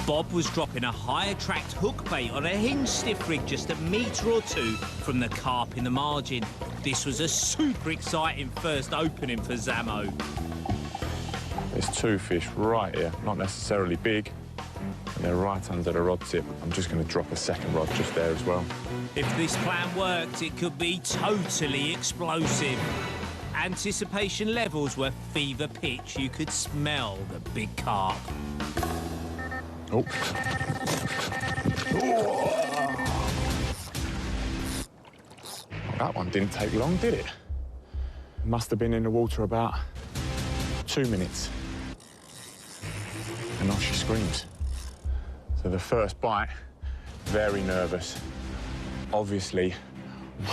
Bob was dropping a high-attract hook bait on a hinge stiff rig just a metre or two from the carp in the margin. This was a super exciting first opening for Zammo. There's two fish right here, not necessarily big, and they're right under the rod tip. I'm just going to drop a second rod just there as well. If this plan worked, it could be totally explosive. Anticipation levels were fever pitch. You could smell the big carp. Oh. That one didn't take long, did it? Must have been in the water about 2 minutes. And off she screams. So the first bite, very nervous. Obviously,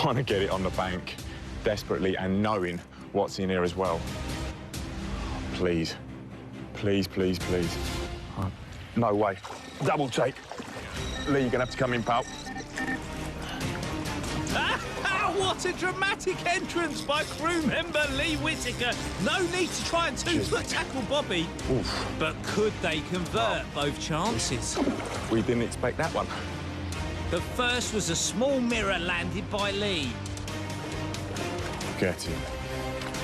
want to get it on the bank desperately and knowing what's in here as well. Please, please, please, please. No way. Double take. Lee, you're going to have to come in, pal. What a dramatic entrance by crew member Lee Whittaker. No need to try and two-foot tackle Bobby. Oof. But could they convert both chances? We didn't expect that one. The first was a small mirror landed by Lee. Get him.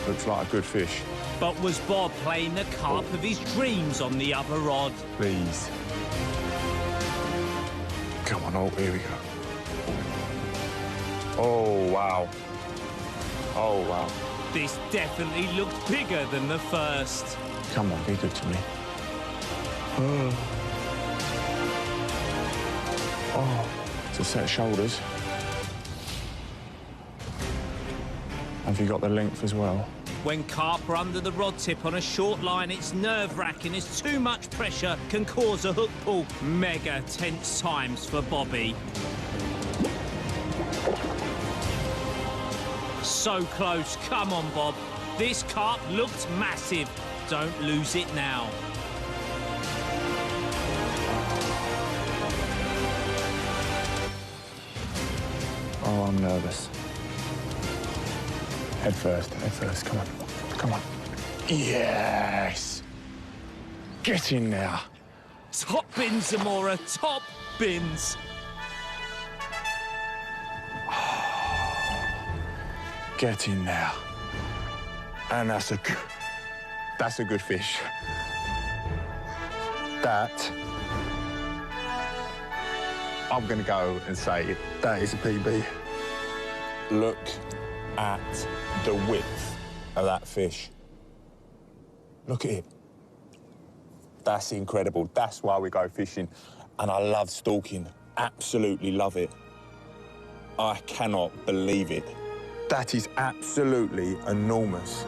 Looks like a good fish. But was Bob playing the carp of his dreams on the other rod? Please. Come on, oh, here we go. Oh, wow. Oh, wow. This definitely looked bigger than the first. Come on, be good to me. Oh. Oh, it's a set of shoulders. Have you got the length as well? When carp are under the rod tip on a short line, it's nerve-wracking as too much pressure can cause a hook pull. Mega tense times for Bobby. So close. Come on, Bob. This carp looked massive. Don't lose it now. Oh, I'm nervous. Head first, come on. Come on. Yes! Get in there. Top bins, Zamora, top bins. Get in there. And that's a good fish. That, I'm gonna go and say that is a PB. Look at the width of that fish. Look at it. That's incredible. That's why we go fishing. And I love stalking. Absolutely love it. I cannot believe it. That is absolutely enormous.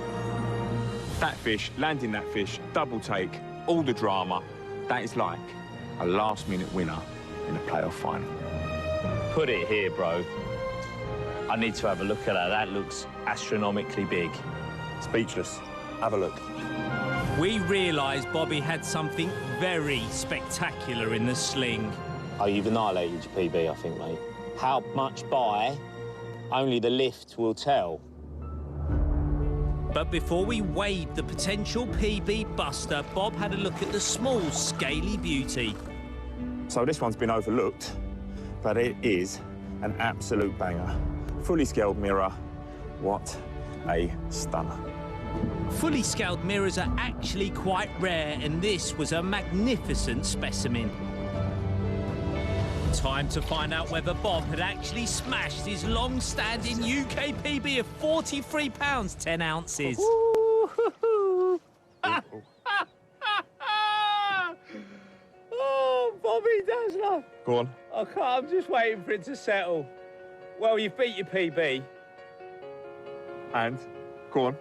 That fish, landing that fish, double take, all the drama. That is like a last-minute winner in a playoff final. Put it here, bro. I need to have a look at that. That looks astronomically big. Speechless. Have a look. We realised Bobby had something very spectacular in the sling. Oh, you've annihilated your PB, I think, mate. How much by? Only the lift will tell. But before we weighed the potential PB buster, Bob had a look at the small, scaly beauty. So this one's been overlooked, but it is an absolute banger. Fully scaled mirror. What a stunner. Fully scaled mirrors are actually quite rare, and this was a magnificent specimen. Time to find out whether Bob had actually smashed his long-standing UK PB of 43 pounds, 10 ounces. Oh, Bobby Dazzler. Go on. I can't, I'm just waiting for it to settle. Well, you beat your PB. And? Go on.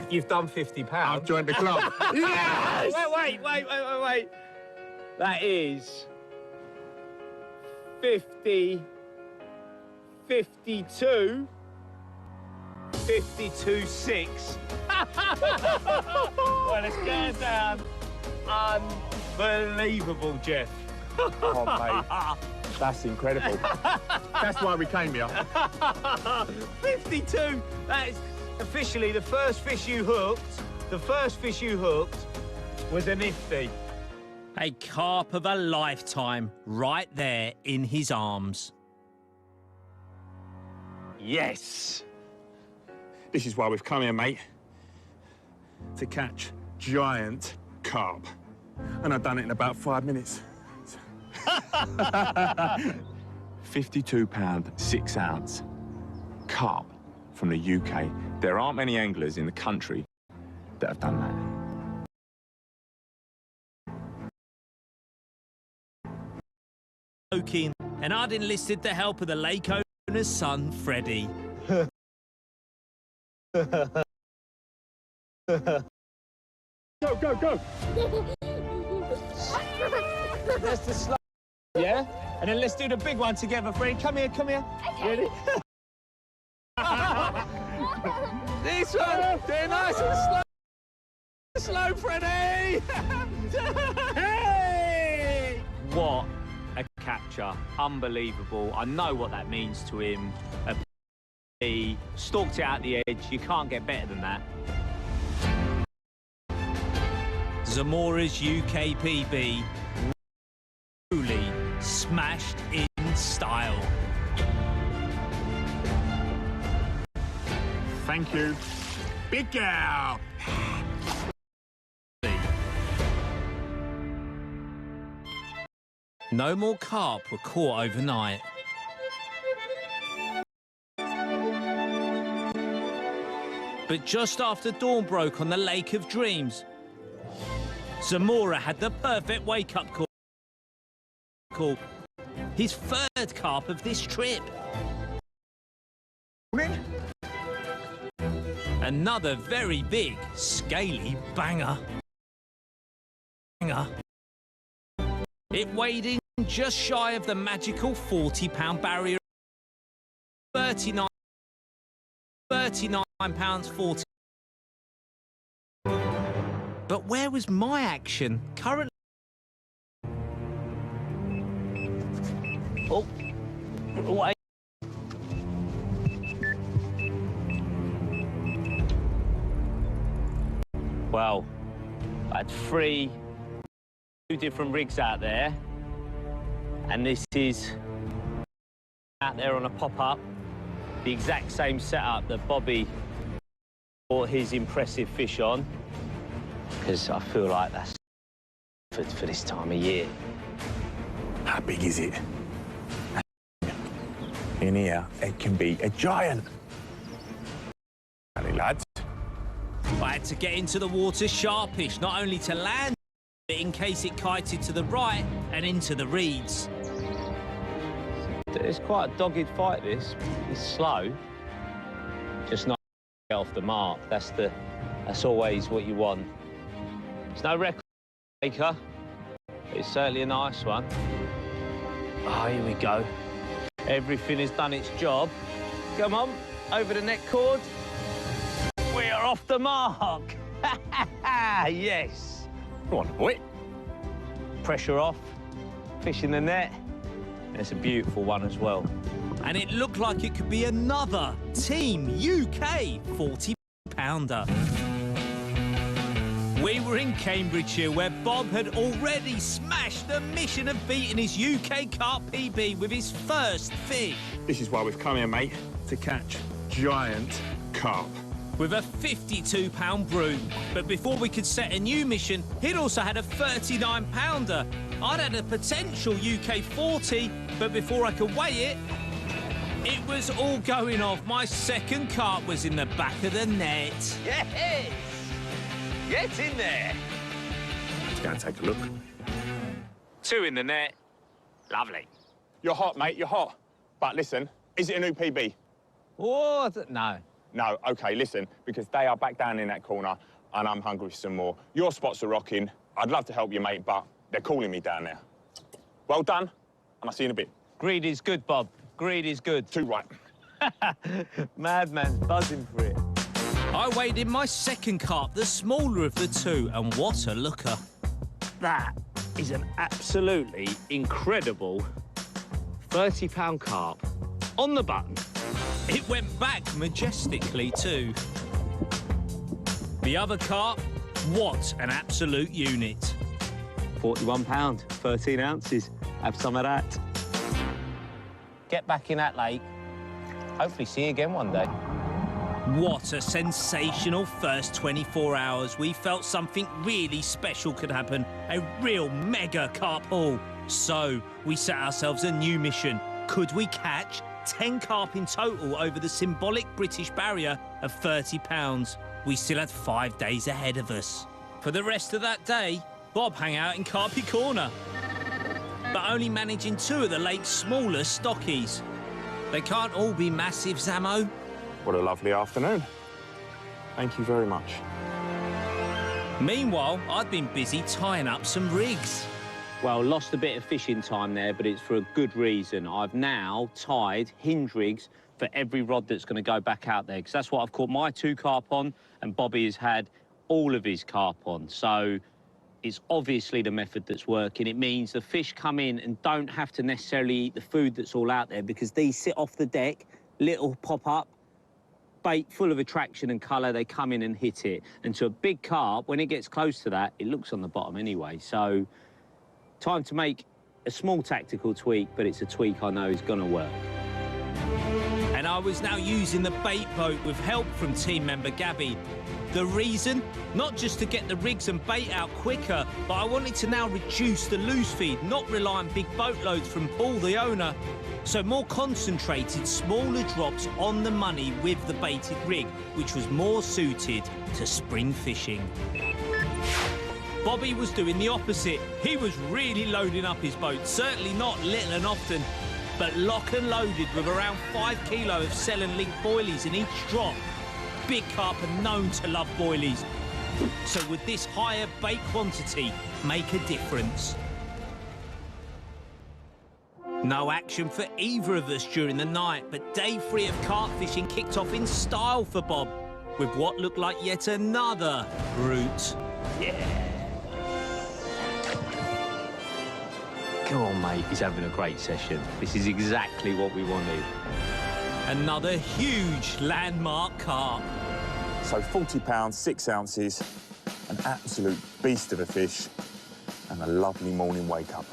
You've done £50. I've joined the club. Yes! Wait. That is 50, 52, 52.6. Well, let's get it down. Unbelievable, Jeff. Oh, mate. That's incredible. That's why we came here. 52. That is officially the first fish you hooked. The first fish you hooked was a nifty. A carp of a lifetime right there in his arms. Yes! This is why we've come here, mate. To catch giant carp. And I've done it in about 5 minutes. 52-pound, 6 ounce carp from the UK. There aren't many anglers in the country that have done that. And I'd enlisted the help of the lake owner's son, Freddie. Go, go, go! That's the slow, yeah? And then let's do the big one together, Freddie. Come here, come here. Okay. Ready? This one, do it nice and slow. Slow, Freddie! Hey! What a capture. Unbelievable. I know what that means to him. He stalked it out the edge. You can't get better than that. Zamora's UK PB truly smashed in style. Thank you. Big gal! No more carp were caught overnight. But just after dawn broke on the Lake of Dreams, Zamora had the perfect wake-up call. His third carp of this trip. Another very big, scaly banger. It weighed in just shy of the magical 40-pound barrier. 39 pounds 40. But where was my action currently? Oh, wait. Well, I had two different rigs out there, and this is out there on a pop-up, the exact same setup that Bobby brought his impressive fish on, because I feel like that's for this time of year. How big is it? In here, it can be a giant. Hey, lads. I had to get into the water sharpish, not only to land, but in case it kited to the right and into the reeds. It's quite a dogged fight, this. It's slow, just not get off the mark. That's always what you want. It's no record maker, but it's certainly a nice one. Oh, here we go. Everything has done its job. Come on, over the net cord. We are off the mark. Yes. Go on, boy. Pressure off, fish in the net. It's a beautiful one as well. And it looked like it could be another Team UK 40-pounder. We were in Cambridgshire, where Bob had already smashed the mission of beating his UK carp PB with his first fish. This is why we've come here, mate, to catch giant carp. With a 52-pound brood. But before we could set a new mission, he'd also had a 39-pounder. I'd had a potential UK 40, but before I could weigh it, it was all going off. My second carp was in the back of the net. Yes! Get in there! Let's go and take a look. Two in the net. Lovely. You're hot, mate, you're hot. But listen, is it a new PB? What? No. No, OK, listen, because they are back down in that corner and I'm hungry for some more. Your spots are rocking. I'd love to help you, mate, but they're calling me down there. Well done, and I'll see you in a bit. Greed is good, Bob. Greed is good. Too right. Madman's buzzing for it. I weighed in my second carp, the smaller of the two, and what a looker. That is an absolutely incredible 30-pound carp on the button. It went back majestically too. The other carp What an absolute unit. £41, 13 ounces. Have some of that. Get back in that lake. Hopefully see you again one day. What a sensational first 24 hours. We felt something really special could happen. A real mega carp haul. So we set ourselves a new mission. Could we catch 10 carp in total over the symbolic British barrier of £30? We still had 5 days ahead of us. For the rest of that day, Bob hung out in Carpy Corner, but only managing 2 of the lake's smallest stockies. They can't all be massive, Zammo. What a lovely afternoon. Thank you very much. Meanwhile, I'd been busy tying up some rigs. Well, lost a bit of fishing time there, but it's for a good reason. I've now tied hinge rigs for every rod that's going to go back out there, because that's what I've caught my 2 carp on, and Bobby has had all of his carp on. So it's obviously the method that's working. It means the fish come in and don't have to necessarily eat the food that's all out there, because these sit off the deck, little pop-up, bait full of attraction and colour, they come in and hit it. And to a big carp, when it gets close to that, it looks on the bottom anyway. So time to make a small tactical tweak, but it's a tweak I know is going to work. And I was now using the bait boat with help from team member Gabby. The reason? Not just to get the rigs and bait out quicker, but I wanted to now reduce the loose feed, not rely on big boatloads from Paul, the owner. So more concentrated, smaller drops on the money with the baited rig, which was more suited to spring fishing. Bobby was doing the opposite. He was really loading up his boat, certainly not little and often, but lock and loaded with around 5 kilo of cell and link boilies in each drop. Big carp are known to love boilies. So would this higher bait quantity make a difference? No action for either of us during the night, but day 3 of carp fishing kicked off in style for Bob, with what looked like yet another brute. Yeah. Come on, mate. He's having a great session. This is exactly what we wanted. Another huge landmark carp. So 40 pounds, 6 ounces, an absolute beast of a fish, and a lovely morning wake-up.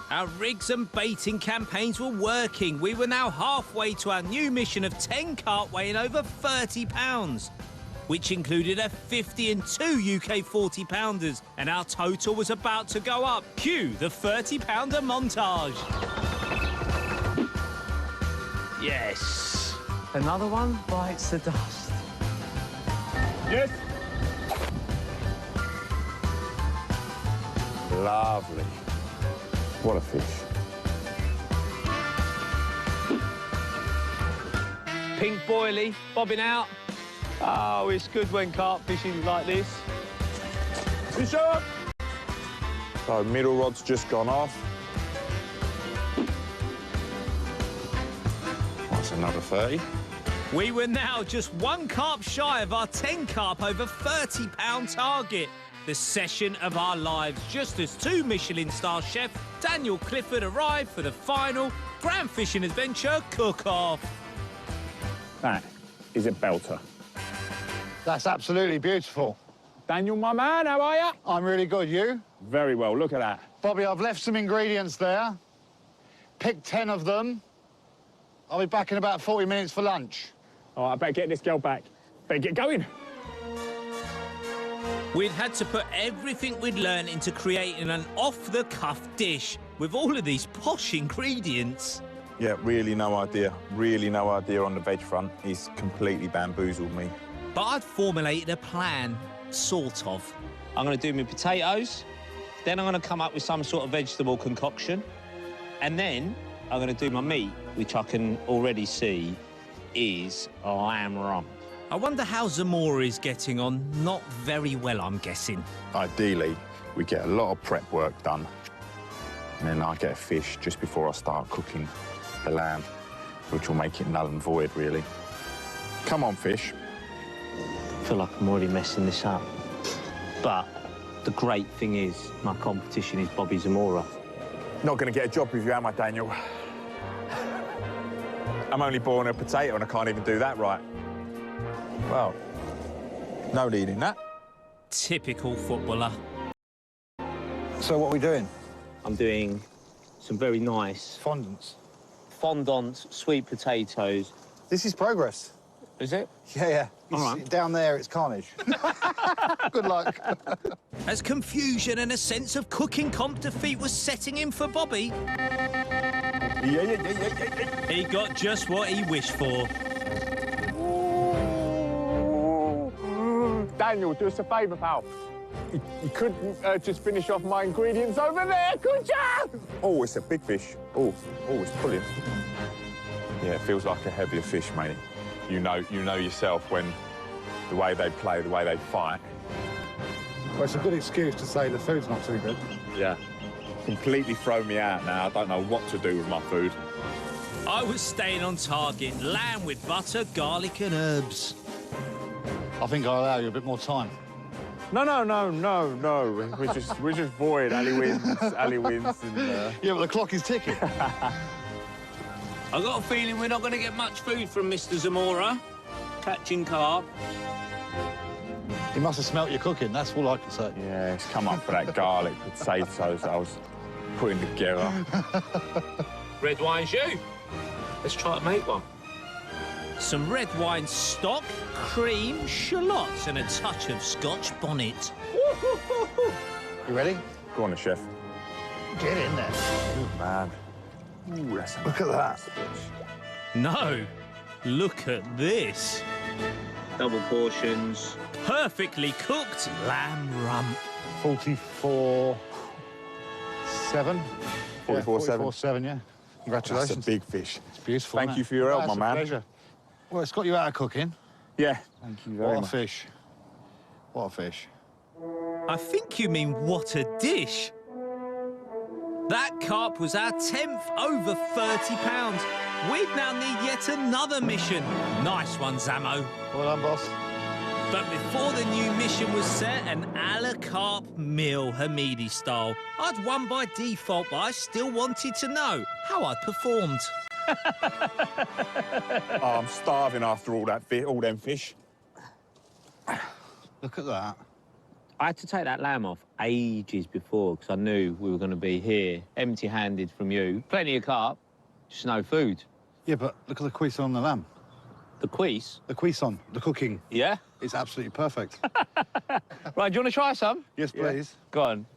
Our rigs and baiting campaigns were working. We were now halfway to our new mission of 10 carp weighing over £30, which included a 50 and 2 UK 40-pounders, and our total was about to go up. Cue the 30-pounder montage. Yes. Another one bites the dust. Yes. Lovely. What a fish. Pink boilie, bobbing out. Oh, it's good when carp fishing like this. Fish up! So middle rod's just gone off. That's another 30. We were now just 1 carp shy of our 10 carp over £30 target. The session of our lives, just as 2 Michelin-star chef Daniel Clifford arrived for the final Grand Fishing Adventure cook-off. That is a belter. That's absolutely beautiful. Daniel, my man, how are you? I'm really good, you? Very well, look at that. Bobby, I've left some ingredients there. Picked 10 of them. I'll be back in about 40 minutes for lunch. All right, I better get this girl back. Better get going. We'd had to put everything we'd learned into creating an off-the-cuff dish with all of these posh ingredients. Yeah, really no idea on the veg front. He's completely bamboozled me. But I'd formulated a plan, sort of. I'm going to do my potatoes, then I'm going to come up with some sort of vegetable concoction, and then I'm going to do my meat, which I can already see is lamb rump. I wonder how Zamora is getting on. Not very well, I'm guessing. Ideally, we get a lot of prep work done, and then I get a fish just before I start cooking the lamb, which will make it null and void, really. Come on, fish. I feel like I'm already messing this up. But the great thing is, my competition is Bobby Zamora. Not going to get a job with you, am I, Daniel? I'm only boiling a potato and I can't even do that right. Well, no need in that. typical footballer. So what are we doing? I'm doing some very nice Fondants. fondant sweet potatoes. This is progress. Is it? Yeah. All right. Down there, it's carnage. Good luck. As confusion and a sense of cooking comp defeat was setting in for Bobby, he got just what he wished for. Daniel, do us a favour, pal. You couldn't just finish off my ingredients over there, could you? Oh, it's a big fish. Oh, it's pulling. Yeah, it feels like a heavier fish, mate. You know yourself when the way they play, the way they fight. Well, it's a good excuse to say the food's not too good. Yeah. Completely thrown me out now. I don't know what to do with my food. I was staying on target, lamb with butter, garlic and herbs. I think I'll allow you a bit more time. No. We're just void. Ali wins, and... Yeah, but the clock is ticking. I got a feeling we're not going to get much food from Mr. Zamora. Catching carp. He must have smelt your cooking, that's all I can say. Yeah, it's come up for that garlic potatoes I was putting together. Red wine shoe. Let's try to make one. Some red wine stock, cream, shallots and a touch of Scotch bonnet. You ready? Go on, chef. Get in there. Good man. Ooh, that's a Look at that. No, look at this. Double portions. Perfectly cooked lamb rump. 44... 7? 44-7. 7, yeah. Congratulations. That's a big fish. It's beautiful. Thank you for your help, my man. Pleasure. Well, it's got you out of cooking. Yeah. Thank you very What a much. fish. What a fish. I think you mean what a dish. That carp was our 10th over £30. We'd now need yet another mission. Nice one, Zamo. Well done, boss. But before the new mission was set, an a la carte meal, Hamidi style. I'd won by default, but I still wanted to know how I performed. Oh, I'm starving after all them fish. Look at that. I had to take that lamb off ages before because I knew we were going to be here empty-handed from you. Plenty of carp, just no food. Yeah, but look at the cuisson on the lamb. The queese. The cuisson, the cooking. Yeah? It's absolutely perfect. Right, do you want to try some? Yes, please. Go on.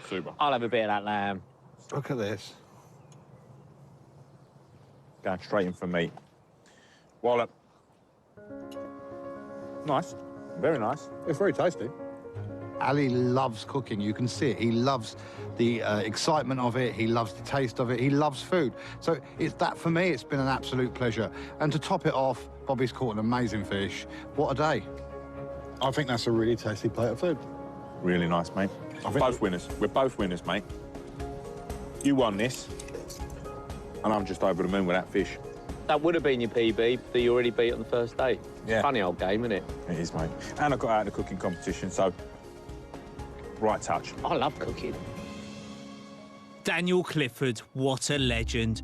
Super. I'll have a bit of that lamb. Look at this. Going straight in for meat. Wallop. Nice. Very nice. It's very tasty. Ali loves cooking. You can see it. He loves the excitement of it. He loves the taste of it. He loves food. So it's that, for me, it's been an absolute pleasure. And to top it off, Bobby's caught an amazing fish. What a day. I think that's a really tasty plate of food. Really nice, mate. Both winners. We're both winners, mate. You won this, and I'm just over the moon with that fish. That would have been your PB that you already beat on the first day. Yeah. Funny old game, isn't it? It is, mate. And I got out of the cooking competition, so right touch. I love cooking. Daniel Clifford, what a legend.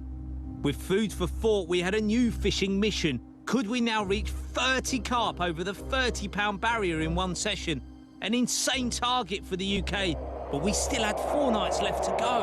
With food for thought, we had a new fishing mission. Could we now reach 30 carp over the £30 barrier in one session? An insane target for the UK, but we still had 4 nights left to go.